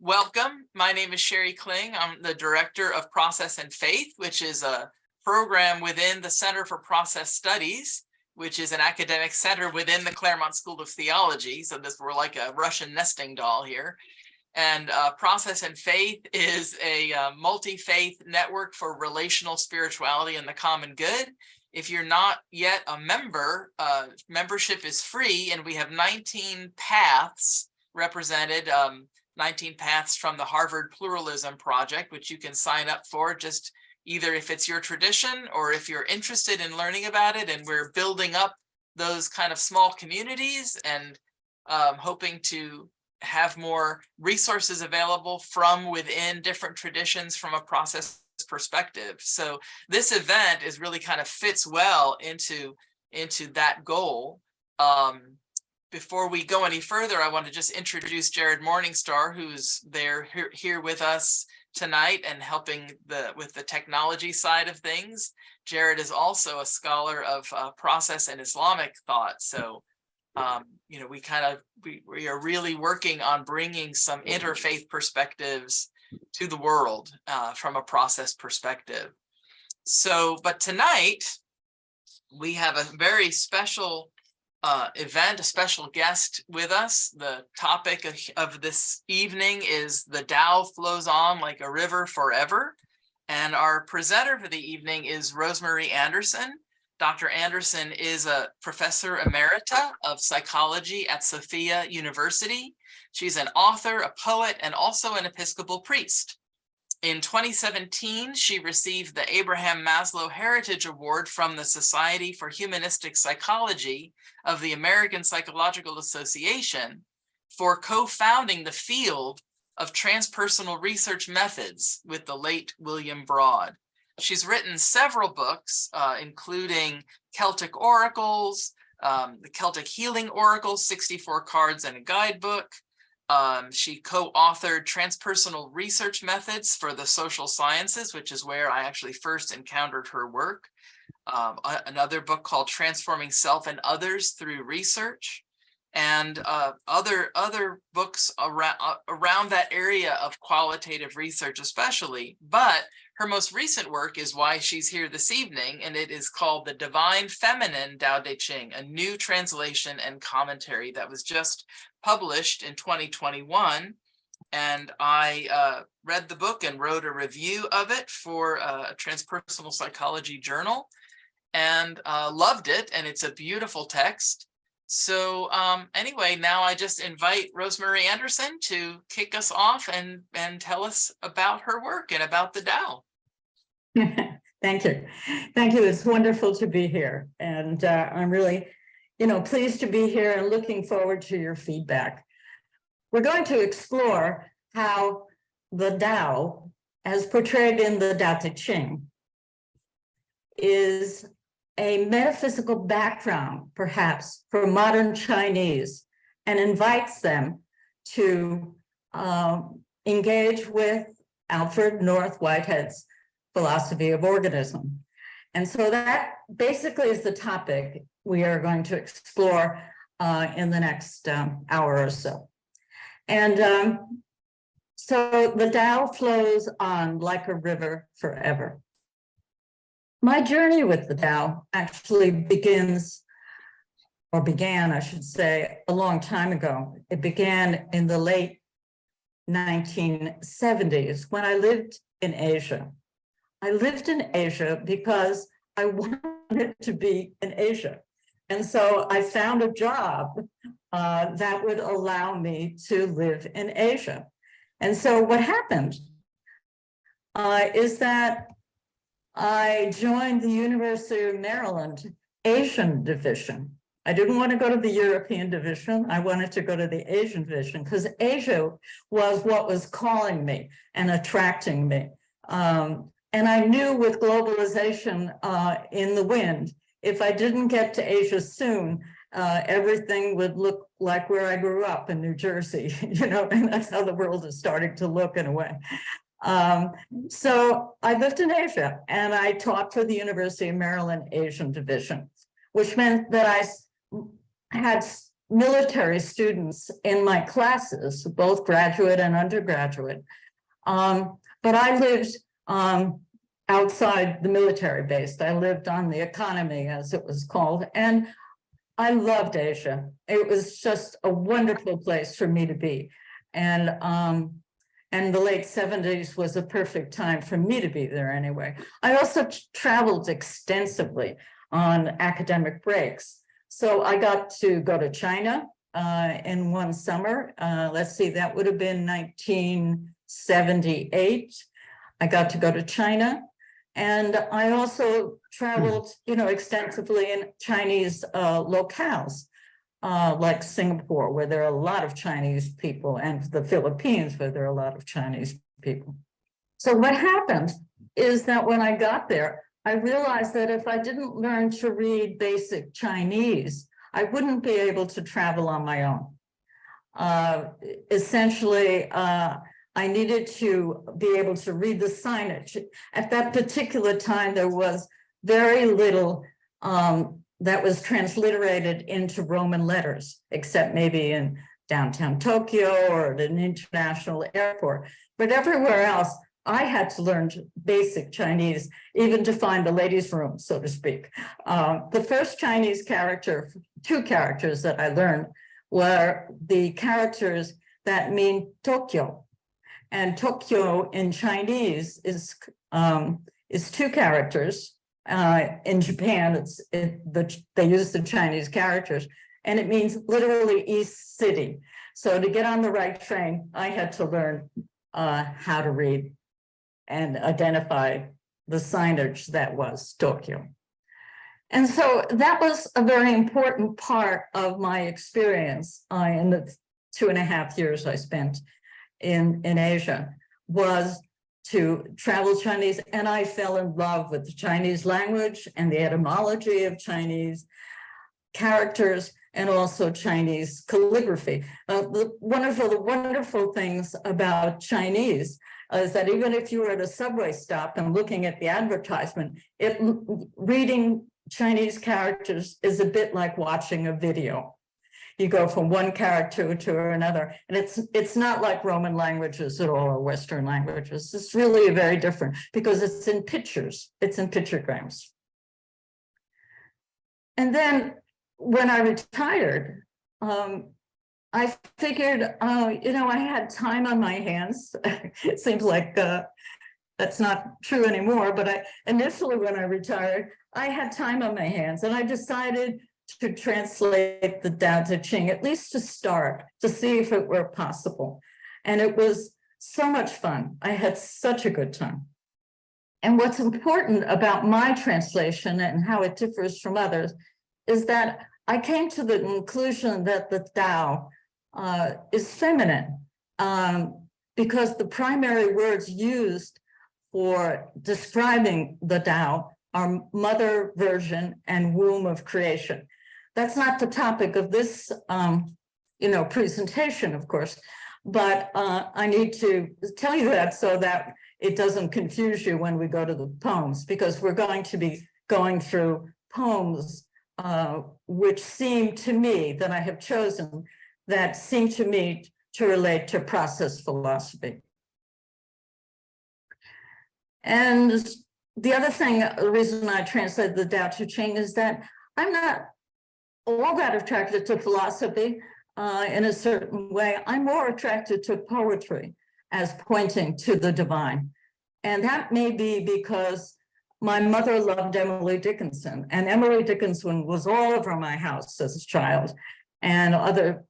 welcome. My name is Sherry Kling. I'm the Director of Process and Faith, which is a program within the Center for Process Studies, which is an academic center within the Claremont School of Theology. So we're like a Russian nesting doll here. And Process and Faith is a multi-faith network for relational spirituality and the common good. If you're not yet a member, membership is free, and we have 19 paths represented, 19 paths from the Harvard Pluralism Project, which you can sign up for just either if it's your tradition or if you're interested in learning about it. And we're building up those kind of small communities and hoping to have more resources available from within different traditions from a process perspective. So this event is really kind of fits well into that goal. Before we go any further, I want to just introduce Jared Morningstar, who's here with us tonight and helping with the technology side of things. Jared is also a scholar of process and Islamic thought. So we are really working on bringing some interfaith perspectives to the world from a process perspective. So, but tonight we have a very special event, a special guest with us. The topic of this evening is "The Tao Flows On Like a River Forever." And our presenter for the evening is Rosemarie Anderson. Dr. Anderson is a professor emerita of psychology at Sofia University. She's an author, a poet, and also an Episcopal priest. In 2017, she received the Abraham Maslow Heritage Award from the Society for Humanistic Psychology of the American Psychological Association for co-founding the field of transpersonal research methods with the late William Broad. She's written several books, including Celtic Oracles, the Celtic Healing Oracles, 64 Cards and a Guidebook. She co-authored Transpersonal Research Methods for the Social Sciences, which is where I actually first encountered her work. Another book called Transforming Self and Others Through Research, and other books around that area of qualitative research especially. But her most recent work is why she's here this evening, and it is called The Divine Feminine Tao Te Ching, a new translation and commentary that was just published in 2021. And I read the book and wrote a review of it for a transpersonal psychology journal and loved it. And it's a beautiful text. So anyway, now I just invite Rosemarie Anderson to kick us off and tell us about her work and about the Tao. Thank you. Thank you. It's wonderful to be here. And I'm really, pleased to be here and looking forward to your feedback. We're going to explore how the Tao, as portrayed in the Tao Te Ching, is a metaphysical background, perhaps, for modern Chinese, and invites them to engage with Alfred North Whitehead's philosophy of organism. And so that basically is the topic we are going to explore in the next hour or so. And so the Tao flows on like a river forever. My journey with the Tao actually began, I should say, a long time ago. It began in the late 1970s when I lived in Asia. I lived in Asia because I wanted to be in Asia. And so I found a job that would allow me to live in Asia. And so what happened is that I joined the University of Maryland Asian division. I didn't want to go to the European division. I wanted to go to the Asian division because Asia was what was calling me and attracting me. And I knew with globalization in the wind, if I didn't get to Asia soon, everything would look like where I grew up in New Jersey, and that's how the world is starting to look in a way. So I lived in Asia and I taught for the University of Maryland Asian Division, which meant that I had military students in my classes, both graduate and undergraduate. But I lived outside the military base. I lived on the economy, as it was called, and I loved Asia. It was just a wonderful place for me to be. And the late 70s was a perfect time for me to be there anyway. I also traveled extensively on academic breaks. So I got to go to China in one summer. Let's see, that would have been 1978. I got to go to China. And I also traveled, extensively in Chinese locales, like Singapore, where there are a lot of Chinese people, and the Philippines, where there are a lot of Chinese people. So what happened is that when I got there, I realized that if I didn't learn to read basic Chinese, I wouldn't be able to travel on my own. Essentially, I needed to be able to read the signage. At that particular time, there was very little that was transliterated into Roman letters, except maybe in downtown Tokyo or at an international airport. But everywhere else, I had to learn basic Chinese, even to find the ladies' room, so to speak. The first Chinese character, two characters that I learned, were the characters that mean Tokyo. And Tokyo in Chinese is two characters. In Japan, they use the Chinese characters, and it means literally East City. So to get on the right train, I had to learn how to read and identify the signage that was Tokyo. And so that was a very important part of my experience in the 2.5 years I spent in Asia, was to travel Chinese, and I fell in love with the Chinese language and the etymology of Chinese characters, and also Chinese calligraphy. The wonderful things about Chinese is that even if you were at a subway stop and looking at the advertisement, reading Chinese characters is a bit like watching a video. You go from one character to another, and it's not like Roman languages at all, or Western languages. It's really very different because it's in pictures, it's in pictograms. And then when I retired, I figured, I had time on my hands. It seems like that's not true anymore, but initially when I retired, I had time on my hands, and I decided to translate the Tao Te Ching, at least to start, to see if it were possible. And it was so much fun. I had such a good time. And what's important about my translation and how it differs from others is that I came to the conclusion that the Tao is feminine, because the primary words used for describing the Tao are mother, virgin, and womb of creation. That's not the topic of this, presentation, of course, but I need to tell you that so that it doesn't confuse you when we go to the poems, because we're going to be going through poems which seem to me, that I have chosen, that seem to me to relate to process philosophy. And the other thing, the reason I translated the Tao Te Ching is that I'm not all that attracted to philosophy in a certain way. I'm more attracted to poetry as pointing to the divine. And that may be because my mother loved Emily Dickinson, and Emily Dickinson was all over my house as a child, and other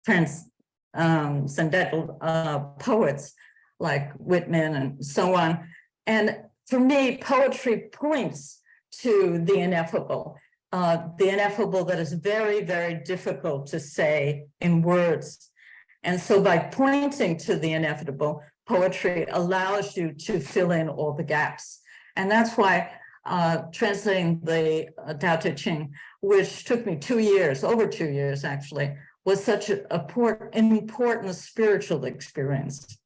transcendental poets like Whitman and so on. And for me, poetry points to the ineffable that is very, very difficult to say in words. And so by pointing to the inevitable, poetry allows you to fill in all the gaps. And that's why translating the Tao Te Ching, which took me 2 years, over 2 years actually, was such an important spiritual experience.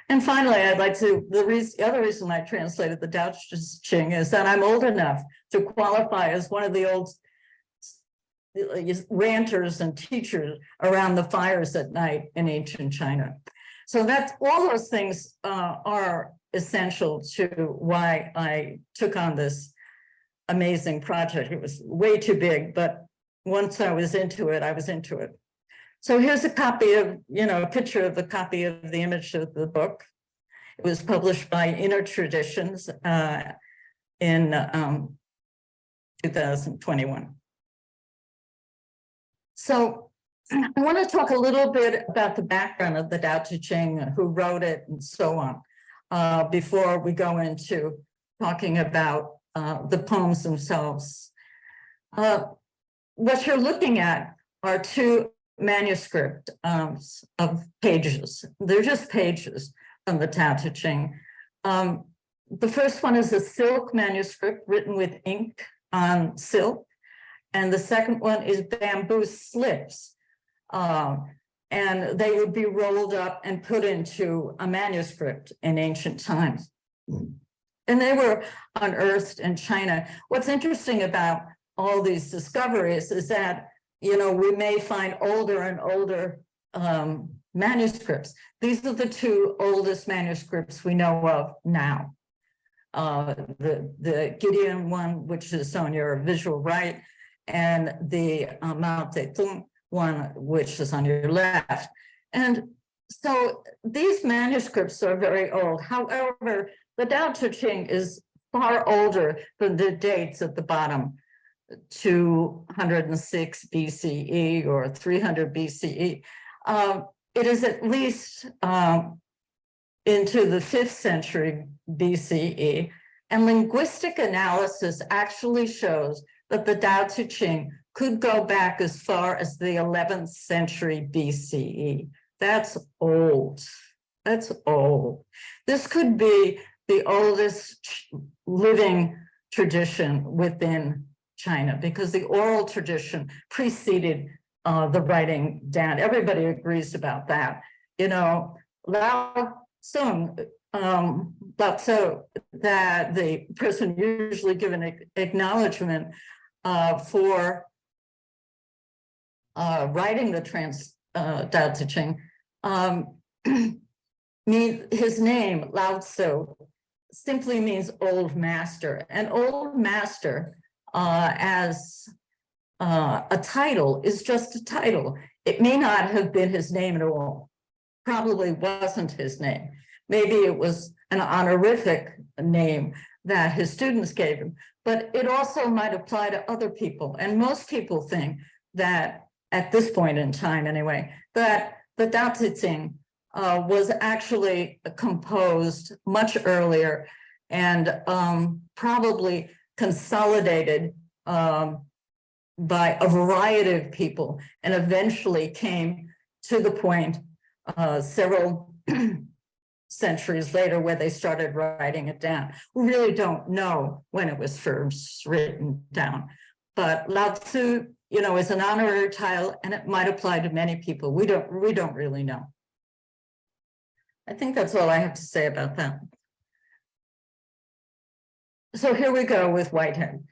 And finally, I'd like to, the other reason I translated the Tao Te Ching is that I'm old enough to qualify as one of the old ranters and teachers around the fires at night in ancient China. So that's all those things are essential to why I took on this amazing project. It was way too big, but once I was into it, I was into it. So here's a copy of, a picture of the copy of the image of the book. It was published by Inner Traditions in 2021. So I want to talk a little bit about the background of the Tao Te Ching, who wrote it, and so on, before we go into talking about the poems themselves. What you're looking at are two manuscript of pages. They're just pages from the Tao Te Ching. The first one is a silk manuscript written with ink on silk, and the second one is bamboo slips. And they would be rolled up and put into a manuscript in ancient times. And they were unearthed in China. What's interesting about all these discoveries is that, we may find older and older manuscripts. These are the two oldest manuscripts we know of now. The Gideon one, which is on your visual right, and the Mao Zedong one, which is on your left. And so these manuscripts are very old. However, the Tao Te Ching is far older than the dates at the bottom, 206 BCE or 300 BCE. It is at least into the 5th century BCE, and linguistic analysis actually shows that the Tao Te Ching could go back as far as the 11th century BCE. That's old. That's old. This could be the oldest living tradition within China, because the oral tradition preceded the writing down. Everybody agrees about that. Lao Tzu, that the person usually given acknowledgement for writing the Tao Te Ching, his name, Lao Tzu, simply means old master. And old master as a title is just a title. It may not have been his name at all. Probably wasn't his name. Maybe it was an honorific name that his students gave him, but it also might apply to other people. And most people think that, at this point in time anyway, that the Tao Te Ching was actually composed much earlier and probably consolidated by a variety of people, and eventually came to the point several centuries later where they started writing it down. We really don't know when it was first written down, but Lao Tzu, is an honorary title, and it might apply to many people. We don't really know. I think that's all I have to say about that. So here we go with Whitehead.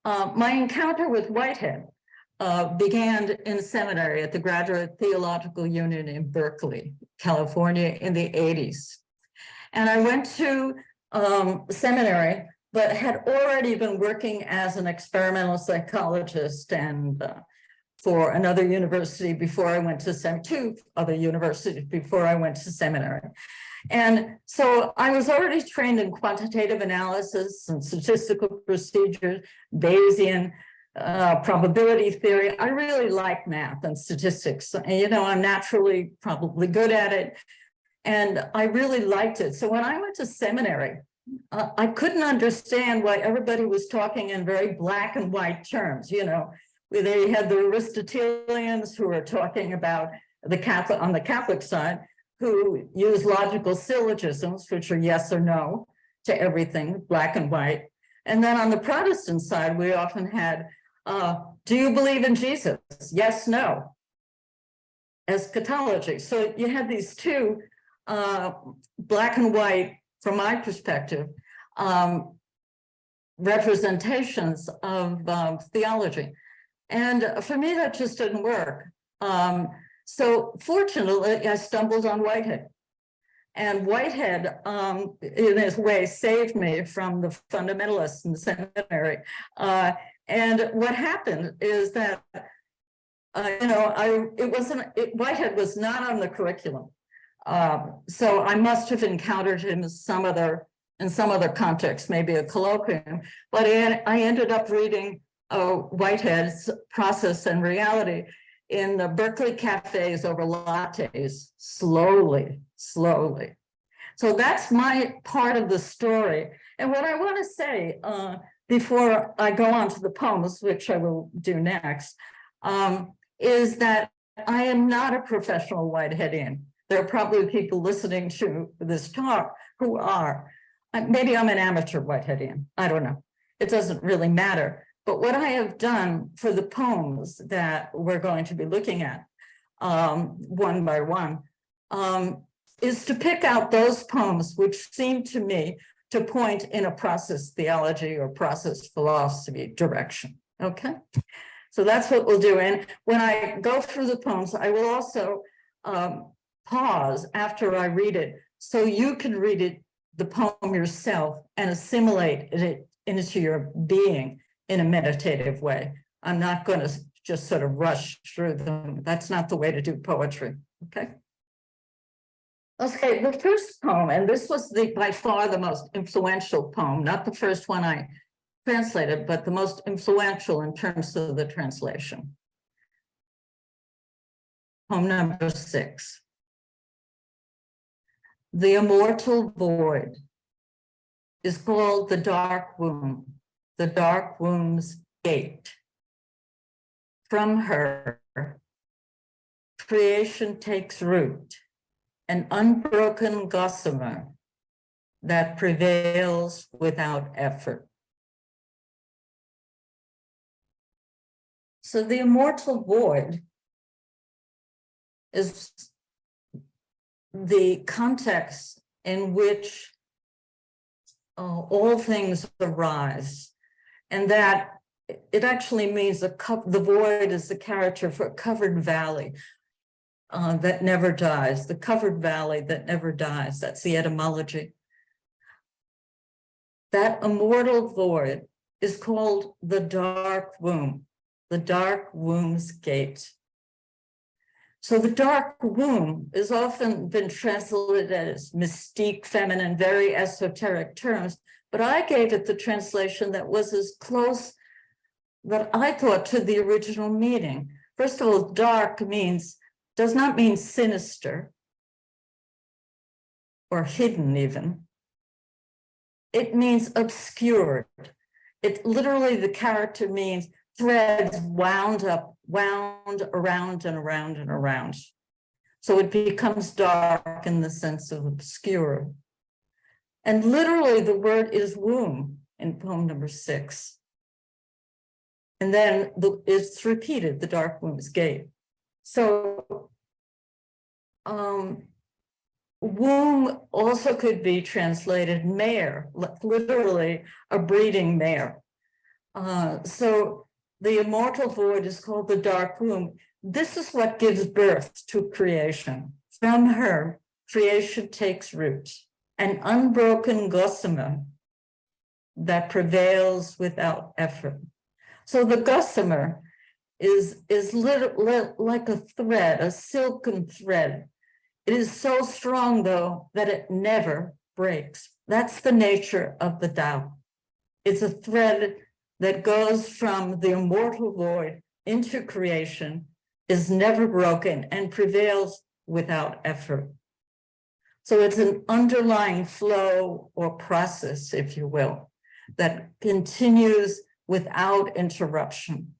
My encounter with Whitehead began in seminary at the Graduate Theological Union in Berkeley, California in the 80s. And I went to seminary, but had already been working as an experimental psychologist and for another university before I went to two other universities before I went to seminary. And so I was already trained in quantitative analysis and statistical procedures, Bayesian probability theory. I really like math and statistics. And, I'm naturally probably good at it. And I really liked it. So when I went to seminary, I couldn't understand why everybody was talking in very black and white terms. They had the Aristotelians who were talking about on the Catholic side, who use logical syllogisms, which are yes or no to everything, black and white. And then on the Protestant side, we often had, do you believe in Jesus? Yes, no, eschatology. So you had these two black and white, from my perspective, representations of theology. And for me, that just didn't work. So fortunately, I stumbled on Whitehead. And Whitehead, in his way, saved me from the fundamentalists in the seminary. And what happened is that, Whitehead was not on the curriculum. So I must have encountered him in some other context, maybe a colloquium. But I ended up reading Whitehead's Process and Reality in the Berkeley cafes over lattes, slowly. So that's my part of the story. And what I want to say before I go on to the poems, which I will do next, is that I am not a professional Whiteheadian. There are probably people listening to this talk who are. Maybe I'm an amateur Whiteheadian. I don't know. It doesn't really matter. But what I have done for the poems that we're going to be looking at one by one is to pick out those poems which seem to me to point in a process theology or process philosophy direction. Okay, so that's what we'll do. And when I go through the poems, I will also pause after I read it so you can read it, the poem yourself, and assimilate it into your being in a meditative way. I'm not going to just sort of rush through them. That's not the way to do poetry. Okay. Okay, the first poem, and this was by far the most influential poem, not the first one I translated, but the most influential in terms of the translation. Poem number 6. The immortal void is called the dark womb, the dark womb's gate. From her, creation takes root, an unbroken gossamer that prevails without effort. So the immortal void is the context in which all things arise, and that it actually means the void is the character for a covered valley that never dies, the covered valley that never dies. That's the etymology. That immortal void is called the dark womb, the dark womb's gate. So the dark womb has often been translated as mystique, feminine, very esoteric terms, but I gave it the translation that was as close that I thought to the original meaning. First of all, dark does not mean sinister or hidden even. It means obscured. It literally, the character means threads wound around and around and around. So it becomes dark in the sense of obscure. And literally the word is womb in poem number 6. And then it's repeated, the dark womb's gate. So womb also could be translated mare, literally a breeding mare. So the immortal void is called the dark womb. This is what gives birth to creation. From her, creation takes root, an unbroken gossamer that prevails without effort. So the gossamer is like a thread, a silken thread. It is so strong, though, that it never breaks. That's the nature of the Tao. It's a thread that goes from the immortal void into creation, is never broken, and prevails without effort. So it's an underlying flow or process, if you will, that continues without interruption.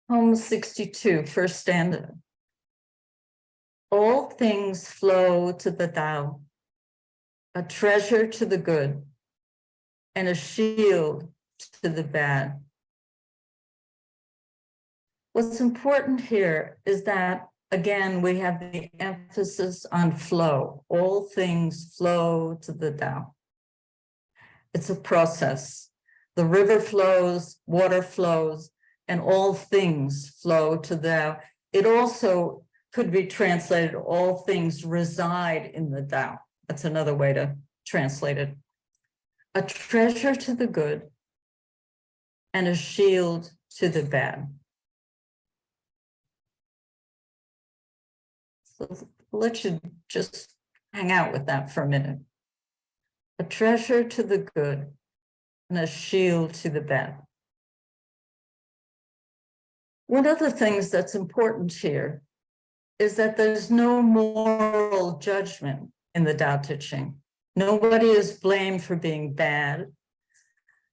Poem 62, first stanza. All things flow to the Tao, a treasure to the good, and a shield to the bad. What's important here is that, again, we have the emphasis on flow. All things flow to the Tao. It's a process. The river flows, water flows, and all things flow to Tao. It also could be translated, all things reside in the Tao. That's another way to translate it. A treasure to the good and a shield to the bad. So I'll let you just hang out with that for a minute. A treasure to the good and a shield to the bad. One of the things that's important here is that there's no moral judgment in the Tao Te Ching. Nobody is blamed for being bad.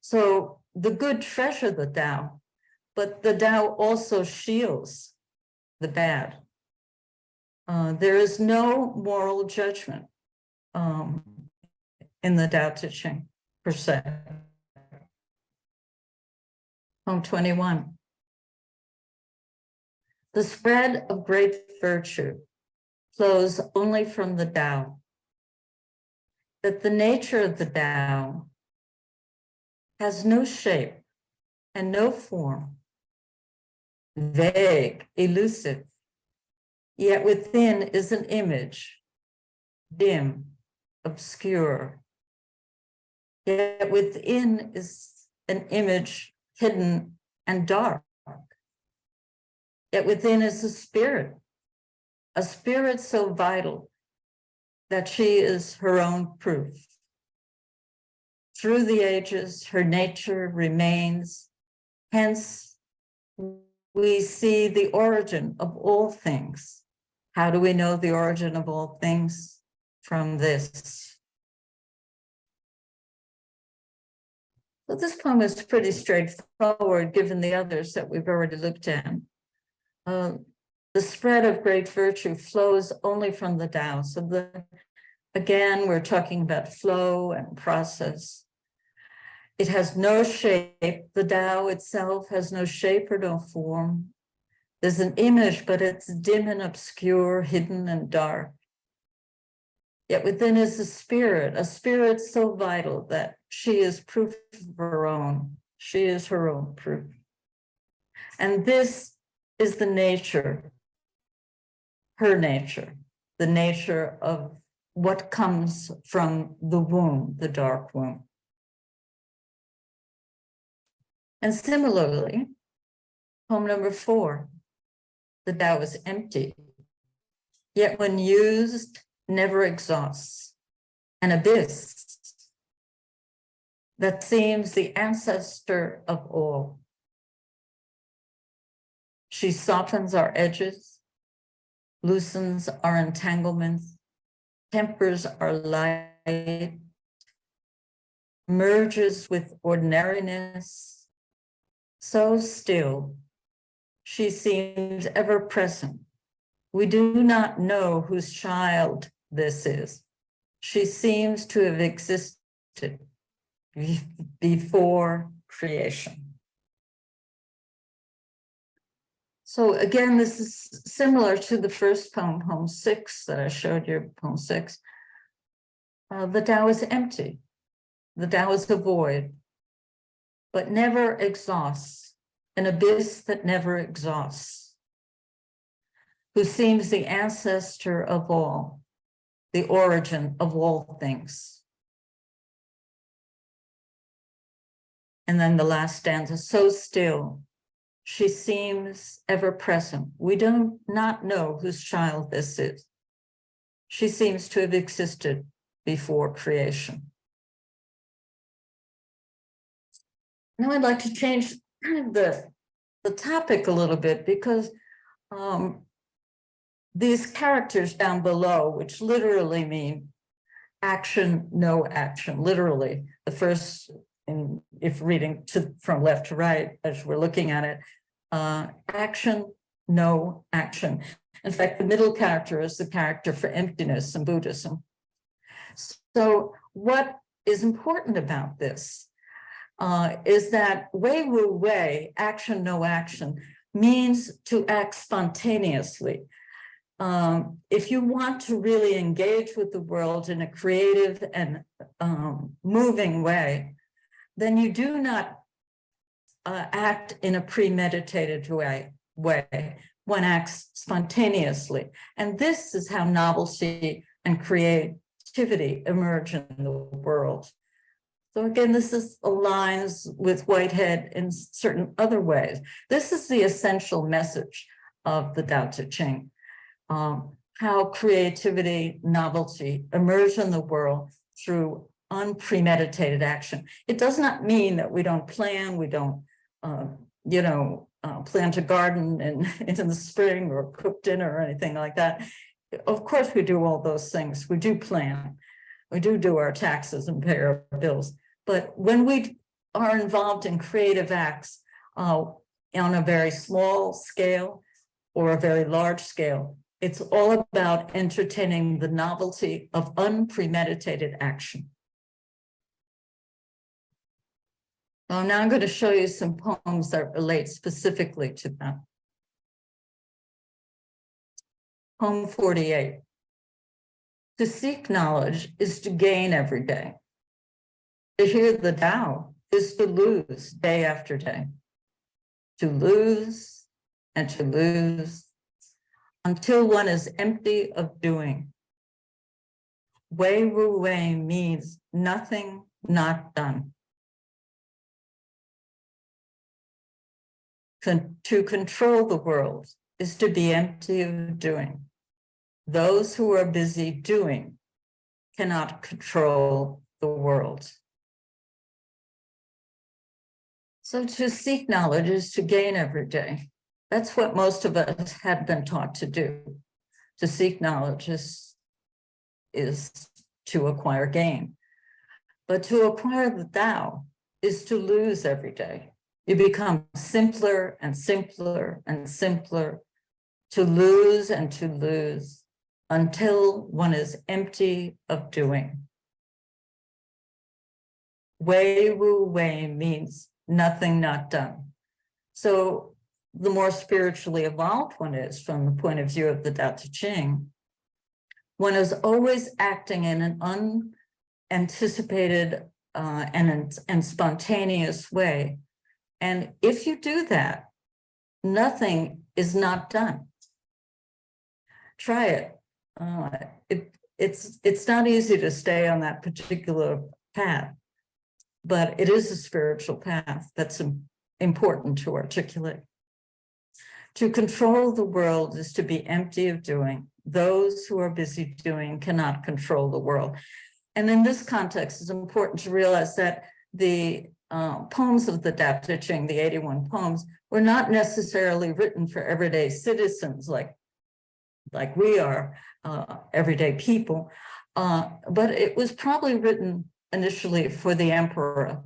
So the good treasure the Tao, but the Tao also shields the bad. There is no moral judgment in the Tao Te Ching, per se. Poem 21. The spread of great virtue flows only from the Tao, that the nature of the Tao has no shape and no form, vague, elusive, yet within is an image, dim, obscure, yet within is an image hidden and dark. Yet within is a spirit so vital that she is her own proof. Through the ages, her nature remains. Hence, we see the origin of all things. How do we know the origin of all things? From this. So this poem is pretty straightforward, given the others that we've already looked at. The spread of great virtue flows only from the Tao. So again, we're talking about flow and process. It has no shape. The Tao itself has no shape or no form. There's an image, but it's dim and obscure, hidden and dark. Yet within is a spirit so vital that she is proof of her own. She is her own proof. And this is the nature, her nature, the nature of what comes from the womb, the dark womb. And similarly, poem number 4, the Tao is empty, yet when used, never exhausts, an abyss that seems the ancestor of all. She softens our edges, loosens our entanglements, tempers our light, merges with ordinariness. So still, she seems ever present. We do not know whose child this is. She seems to have existed before creation. So again, this is similar to the first poem, poem 6 that I showed you, poem 6. The Tao is empty. The Tao is a void, but never exhausts, an abyss that never exhausts, who seems the ancestor of all, the origin of all things. And then the last stanza, so still, she seems ever present. We do not know whose child this is. She seems to have existed before creation. Now I'd like to change the topic a little bit, because these characters down below, which literally mean action, no action, literally. The first, if reading from left to right, as we're looking at it, action, no action. In fact, the middle character is the character for emptiness in Buddhism. So what is important about this is that wei wu wei, action, no action, means to act spontaneously. If you want to really engage with the world in a creative and moving way, then you do not act in a premeditated way. One acts spontaneously. And this is how novelty and creativity emerge in the world. So again, this aligns with Whitehead in certain other ways. This is the essential message of the Tao Te Ching. How creativity, novelty emerge in the world through unpremeditated action. It does not mean that we don't plan, we don't, plant a garden in the spring or cook dinner or anything like that. Of course, we do all those things. We do plan. We do our taxes and pay our bills. But when we are involved in creative acts on a very small scale or a very large scale, it's all about entertaining the novelty of unpremeditated action. Now I'm going to show you some poems that relate specifically to that. Poem 48. To seek knowledge is to gain every day. To hear the Tao is to lose day after day. To lose and to lose until one is empty of doing. Wei Wu Wei means nothing not done. To control the world is to be empty of doing. Those who are busy doing cannot control the world. So to seek knowledge is to gain every day. That's what most of us had been taught to do. To seek knowledge is to acquire gain. But to acquire the Tao is to lose every day. You become simpler and simpler and simpler, to lose and to lose until one is empty of doing. Wei Wu Wei means nothing not done. So the more spiritually evolved one is from the point of view of the Tao Te Ching, one is always acting in an unanticipated and spontaneous way. And if you do that, nothing is not done. Try it. It's not easy to stay on that particular path, but it is a spiritual path that's important to articulate. To control the world is to be empty of doing. Those who are busy doing cannot control the world. And in this context, it's important to realize that the poems of the Tao Te Ching, the 81 poems, were not necessarily written for everyday citizens like we are, everyday people, but it was probably written initially for the emperor,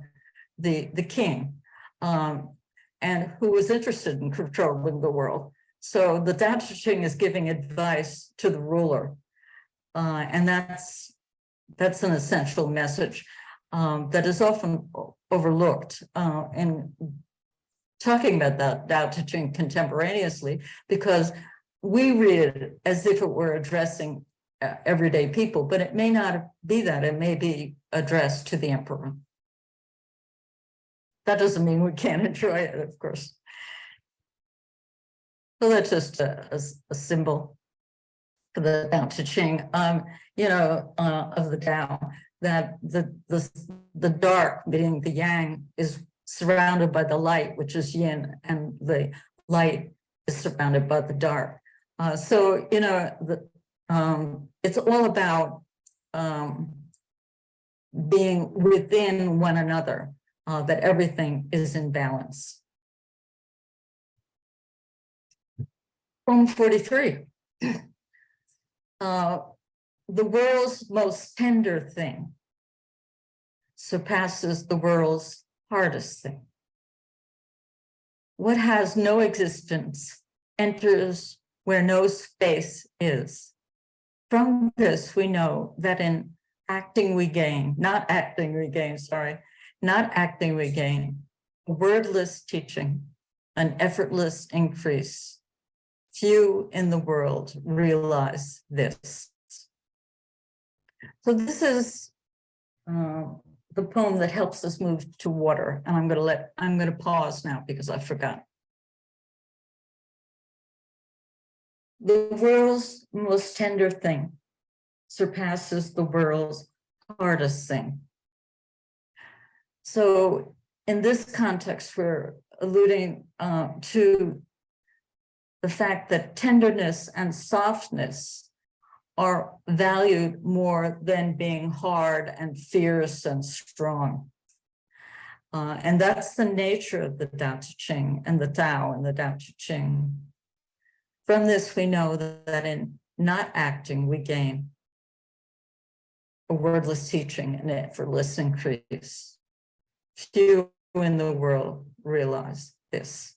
the king, and who was interested in controlling the world. So the Tao Te Ching is giving advice to the ruler, and that's an essential message that is often overlooked in talking about that Tao Te Ching contemporaneously, because we read it as if it were addressing everyday people, but it may not be that. It may be addressed to the emperor. That doesn't mean we can't enjoy it, of course. So that's just a symbol for the Tao Te Ching, of the Tao, that the dark, being the yang, is surrounded by the light, which is yin, and the light is surrounded by the dark. It's all about being within one another, that everything is in balance. Poem 43. The world's most tender thing surpasses the world's hardest thing. What has no existence enters where no space is. From this, we know that in acting we gain, not acting we gain, a wordless teaching, an effortless increase. Few in the world realize this. So this is the poem that helps us move to water. And I'm going to pause now because I forgot. The world's most tender thing surpasses the world's hardest thing. So in this context, we're alluding to the fact that tenderness and softness are valued more than being hard and fierce and strong. And that's the nature of the Tao Te Ching and the Tao and the Tao Te Ching. From this, we know that in not acting, we gain a wordless teaching and effortless increase. Few in the world realize this.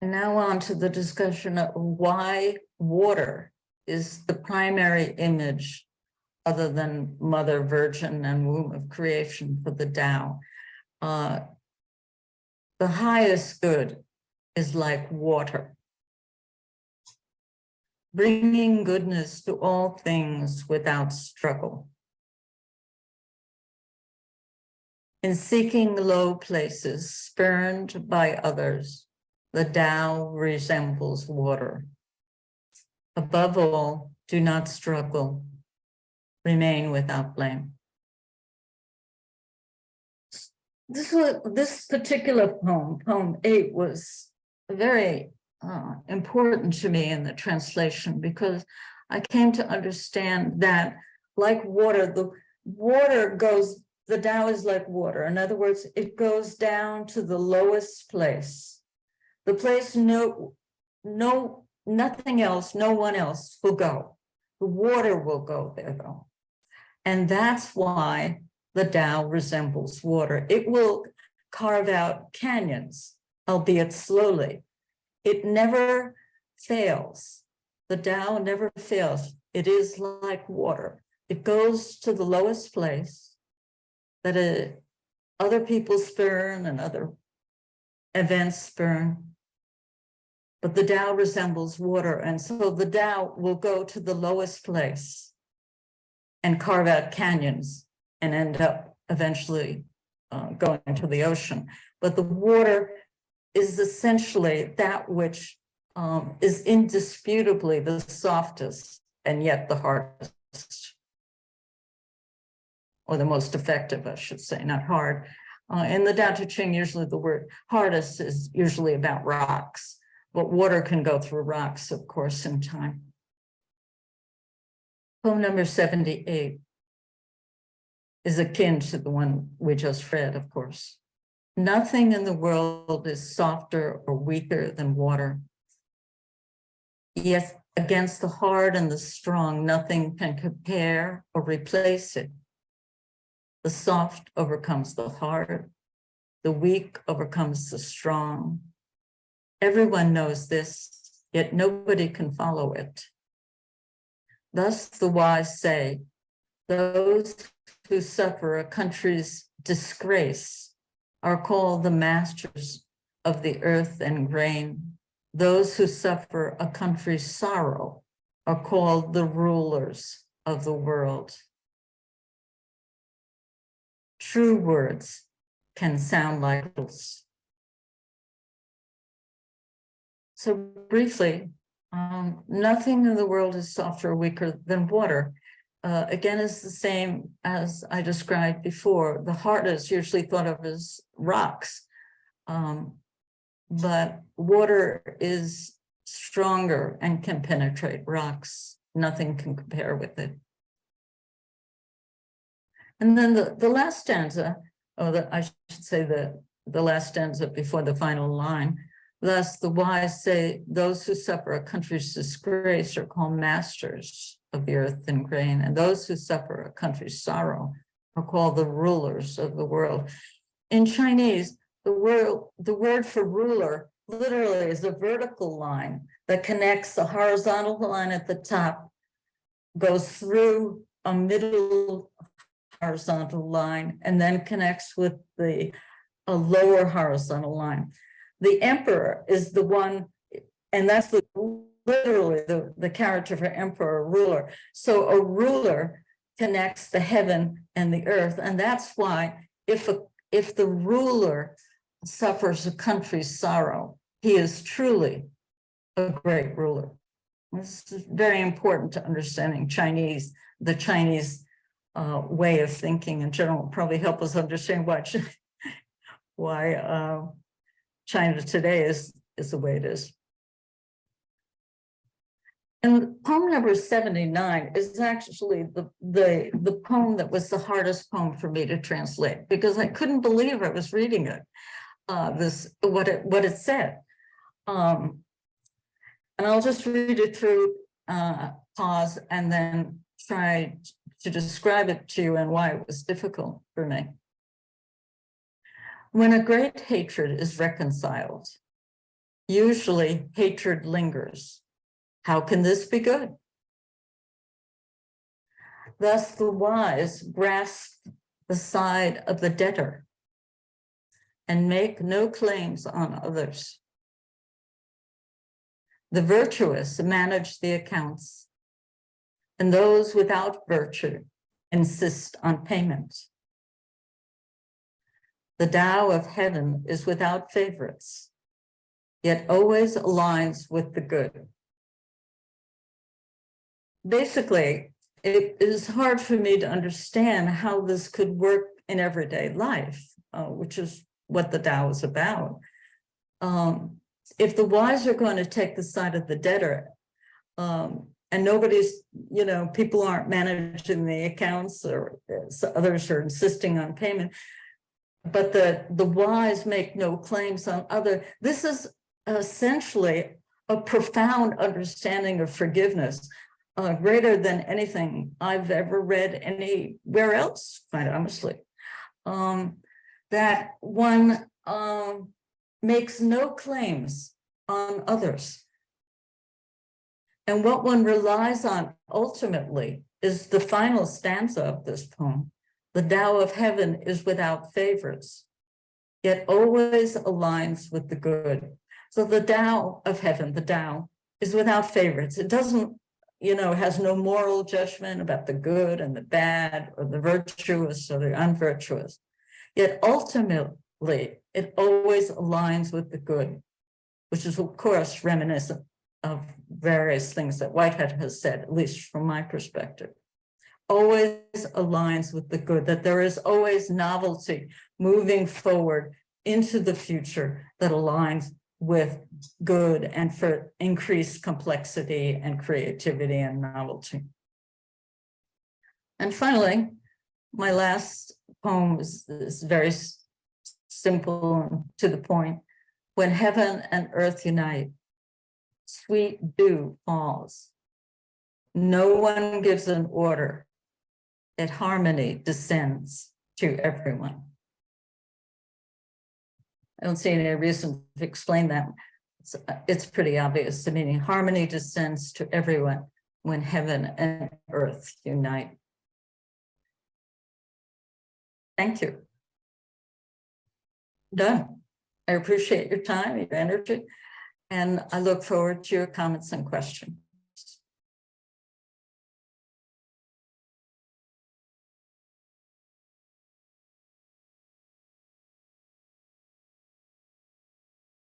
And now on to the discussion of why water is the primary image other than Mother Virgin and womb of creation for the Tao. The highest good is like water, bringing goodness to all things without struggle. In seeking low places spurned by others, the Tao resembles water. Above all, do not struggle, remain without blame. This particular poem, poem 8, was very important to me in the translation because I came to understand that, like water, the Tao is like water. In other words, it goes down to the lowest place, the place nothing else, no one else will go. The water will go there though. And that's why the Tao resembles water. It will carve out canyons, albeit slowly. It never fails. The Tao never fails. It is like water. It goes to the lowest place that other people spurn and other events spurn. But the Tao resembles water. And so the Tao will go to the lowest place and carve out canyons and end up eventually going to the ocean. But the water is essentially that which is indisputably the softest and yet the hardest, or the most effective, I should say, not hard. In the Tao Te Ching, usually the word hardest is usually about rocks, but water can go through rocks, of course, in time. Poem number 78 is akin to the one we just read, of course. Nothing in the world is softer or weaker than water. Yes, against the hard and the strong, nothing can compare or replace it. The soft overcomes the hard. The weak overcomes the strong. Everyone knows this, yet nobody can follow it. Thus the wise say, those who suffer a country's disgrace are called the masters of the earth and grain. Those who suffer a country's sorrow are called the rulers of the world. True words can sound like riddles. So briefly, nothing in the world is softer or weaker than water. Again, it's the same as I described before. The heart is usually thought of as rocks, but water is stronger and can penetrate rocks. Nothing can compare with it. And then the last stanza, I should say the last stanza before the final line. Thus, the wise say, those who suffer a country's disgrace are called masters of the earth and grain, and those who suffer a country's sorrow are called the rulers of the world. In Chinese, the word for ruler literally is a vertical line that connects the horizontal line at the top, goes through a middle horizontal line, and then connects with a lower horizontal line. The emperor is the one, and that's literally the character for emperor, ruler. So a ruler connects the heaven and the earth. And that's why if the ruler suffers a country's sorrow, he is truly a great ruler. This is very important to understanding the Chinese way of thinking in general. Probably help us understand why China today is the way it is. And poem number 79 is actually the poem that was the hardest poem for me to translate, because I couldn't believe I was reading it. What it said. And I'll just read it through, pause, and then try to describe it to you and why it was difficult for me. When a great hatred is reconciled, usually hatred lingers. How can this be good? Thus, the wise grasp the side of the debtor and make no claims on others. The virtuous manage the accounts, and those without virtue insist on payment. The Tao of heaven is without favorites, yet always aligns with the good. Basically, it is hard for me to understand how this could work in everyday life, which is what the Tao is about. If the wise are going to take the side of the debtor, and nobody's, people aren't managing the accounts, or others are insisting on payment, but the wise make no claims on other. This is essentially a profound understanding of forgiveness, greater than anything I've ever read anywhere else, quite honestly. That one makes no claims on others. And what one relies on ultimately is the final stanza of this poem. The Tao of heaven is without favorites, yet always aligns with the good. So the Tao of heaven, the Tao, is without favorites. It doesn't, has no moral judgment about the good and the bad, or the virtuous or the unvirtuous. Yet ultimately, it always aligns with the good, which is, of course, reminiscent of various things that Whitehead has said, at least from my perspective. Always aligns with the good, that there is always novelty moving forward into the future that aligns with good and for increased complexity and creativity and novelty. And finally, my last poem is very simple and to the point. When heaven and earth unite, sweet dew falls. No one gives an order, yet harmony descends to everyone. I don't see any reason to explain that. It's pretty obvious to me. Harmony descends to everyone when heaven and earth unite. Thank you. Done. I appreciate your time, your energy, and I look forward to your comments and questions.